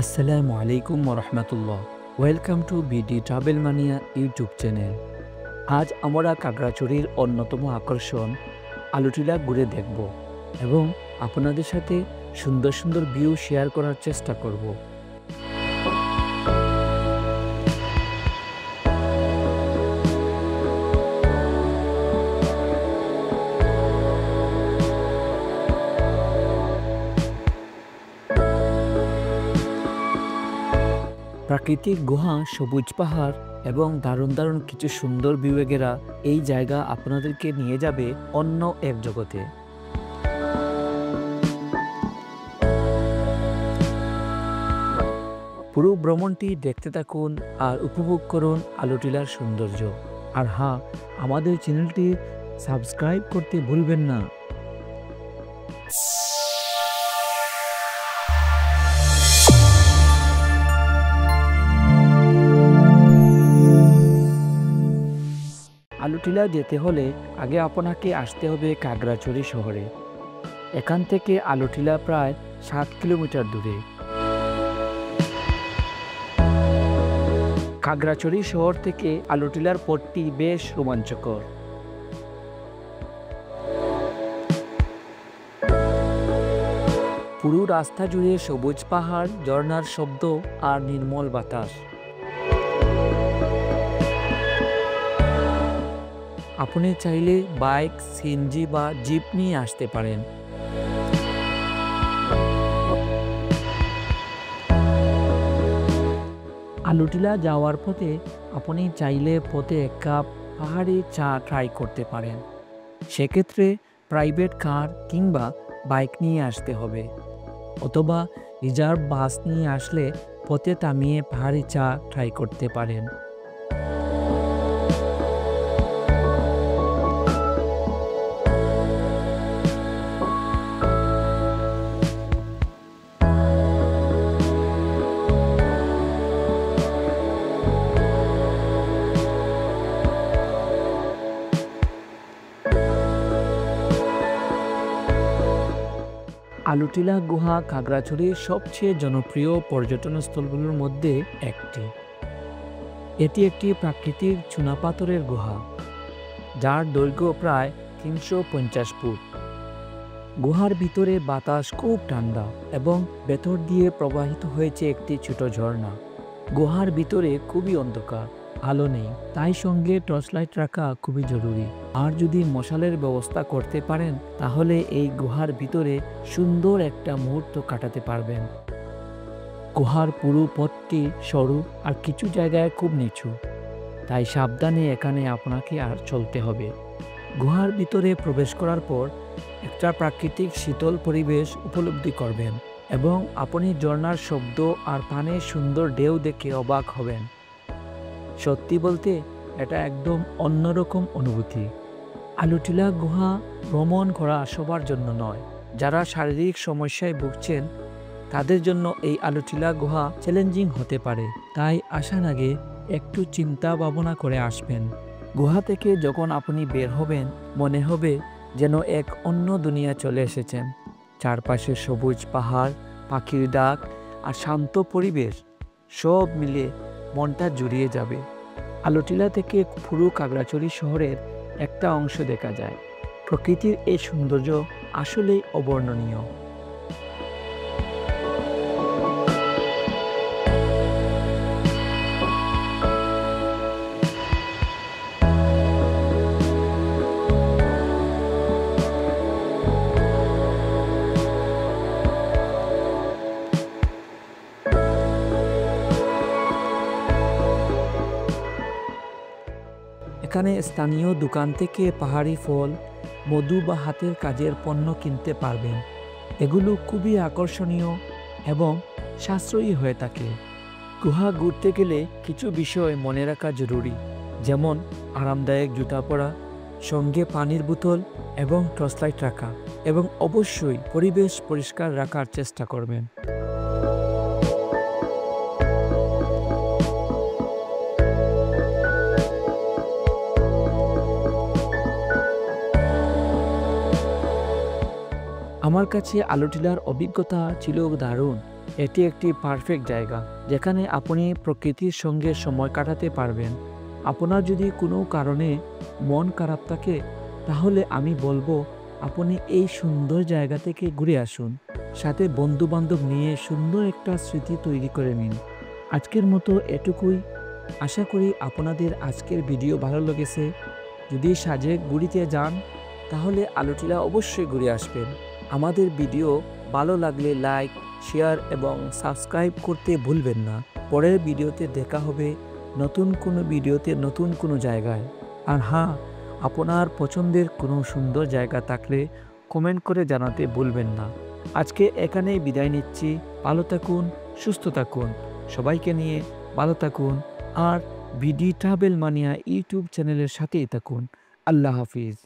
আসসালামু আলাইকুম ওরহমতুল্লাহ। ওয়েলকাম টু বিডি ট্রাভেল মানিয়া ইউটিউব চ্যানেল। আজ আমরা খাগড়াছড়ির অন্যতম আকর্ষণ আলুটিলা ঘুরে দেখব এবং আপনাদের সাথে সুন্দর সুন্দর ভিউ শেয়ার করার চেষ্টা করব। প্রাকৃতিক গুহা, সবুজ পাহাড় এবং দারুণ দারুণ কিছু সুন্দর ভিউয়ে ঘেরা এই জায়গা আপনাদেরকে নিয়ে যাবে অন্য এক জগতে। পুরো ভ্রমণটি দেখতে থাকুন আর উপভোগ করুন আলুটিলার সৌন্দর্য। আর হ্যাঁ, আমাদের চ্যানেলটি সাবস্ক্রাইব করতে ভুলবেন না। আলুটিলা যেতে হলে আগে আপনাকে আসতে হবে খাগড়াছড়ি শহরে। এখান থেকে আলুটিলা প্রায় 7 কিলোমিটার দূরে। খাগড়াছড়ি শহর থেকে আলুটিলার পথটি বেশ রোমাঞ্চকর। পুরো রাস্তা জুড়ে সবুজ পাহাড়, ঝর্ণার শব্দ আর নির্মল বাতাস। আপনি চাইলে বাইক, সিএনজি বা জিপ নিয়ে আসতে পারেন। আলুটিলা যাওয়ার পথে আপনি চাইলে পথে এক কাপ পাহাড়ি চা ট্রাই করতে পারেন। সেক্ষেত্রে প্রাইভেট কার কিংবা বাইক নিয়ে আসতে হবে, অথবা রিজার্ভ বাস নিয়ে আসলে পথে থামিয়ে পাহাড়ি চা ট্রাই করতে পারেন। আলুটিলা গুহা খাগড়াছড়ির সবচেয়ে জনপ্রিয় পর্যটনস্থলগুলোর মধ্যে একটি। এটি একটি প্রাকৃতিক চুনাপাথরের গুহা, যার দৈর্ঘ্য প্রায় 350 ফুট। গুহার ভিতরে বাতাস খুব ঠান্ডা এবং ভেতর দিয়ে প্রবাহিত হয়েছে একটি ছোট ঝর্ণা। গুহার ভিতরে খুবই অন্ধকার, আলো নেই, তাই সঙ্গে টর্চলাইট রাখা খুবই জরুরি। আর যদি মশালের ব্যবস্থা করতে পারেন তাহলে এই গুহার ভিতরে সুন্দর একটা মুহূর্ত কাটাতে পারবেন। গুহার পুরো পথটি সরু আর কিছু জায়গায় খুব নিচু, তাই সাবধানে এখানে আপনাকে আর চলতে হবে। গুহার ভিতরে প্রবেশ করার পর একটা প্রাকৃতিক শীতল পরিবেশ উপলব্ধি করবেন এবং আপনি ঝর্ণার শব্দ আর পানির সুন্দর ঢেউ দেখে অবাক হবেন। সত্যি বলতে এটা একদম অন্যরকম অনুভূতি। আলুটিলা গুহা ভ্রমণ করা সবার জন্য নয়। যারা শারীরিক সমস্যায় ভুগছেন তাদের জন্য এই আলুটিলা গুহা চ্যালেঞ্জিং হতে পারে, তাই আসার আগে একটু চিন্তা ভাবনা করে আসবেন। গুহা থেকে যখন আপনি বের হবেন মনে হবে যেন এক অন্য দুনিয়া চলে এসেছেন। চারপাশে সবুজ পাহাড়, পাখির ডাক আর শান্ত পরিবেশ সব মিলে মনটা জুড়িয়ে যাবে। আলুটিলা থেকে পুরো খাগড়াছড়ি শহরের একটা অংশ দেখা যায়। প্রকৃতির এই সৌন্দর্য আসলেই অবর্ণনীয়। এখানে স্থানীয় দোকান থেকে পাহাড়ি ফল, মধু বা হাতের কাজের পণ্য কিনতে পারবেন। এগুলো খুবই আকর্ষণীয় এবং সাশ্রয়ী হয়ে থাকে। গুহা ঘুরতে গেলে কিছু বিষয় মনে রাখা জরুরি, যেমন আরামদায়ক জুতা পরা, সঙ্গে পানির বোতল এবং টর্চলাইট রাখা, এবং অবশ্যই পরিবেশ পরিষ্কার রাখার চেষ্টা করবেন। আমার কাছে আলুটিলার অভিজ্ঞতা ছিল দারুণ। এটি একটি পারফেক্ট জায়গা যেখানে আপনি প্রকৃতির সঙ্গে সময় কাটাতে পারবেন। আপনার যদি কোনো কারণে মন খারাপ থাকে, তাহলে আমি বলবো আপনি এই সুন্দর জায়গা থেকে ঘুরে আসুন। সাথে বন্ধু-বান্ধব নিয়ে সুন্দর একটা স্মৃতি তৈরি করে নিন। আজকের মতো এটুকুই। আশা করি আপনাদের আজকের ভিডিও ভালো লেগেছে। যদি সাজেক বুড়িতে যান, তাহলে আলোটিলা অবশ্যই ঘুরে আসবেন। আমাদের ভিডিও ভালো লাগলে লাইক, শেয়ার এবং সাবস্ক্রাইব করতে ভুলবেন না। পরের ভিডিওতে দেখা হবে নতুন কোনো ভিডিওতে নতুন কোনো জায়গায়। আর হ্যাঁ, আপনার পছন্দের কোনো সুন্দর জায়গা থাকলে কমেন্ট করে জানাতে ভুলবেন না। আজকে এখানেই বিদায় নিচ্ছি। ভালো থাকুন, সুস্থ থাকুন, সবাইকে নিয়ে ভালো থাকুন। আর বিডি ট্রাভেল মানিয়া ইউটিউব চ্যানেলের সাথেই থাকুন। আল্লাহ হাফিজ।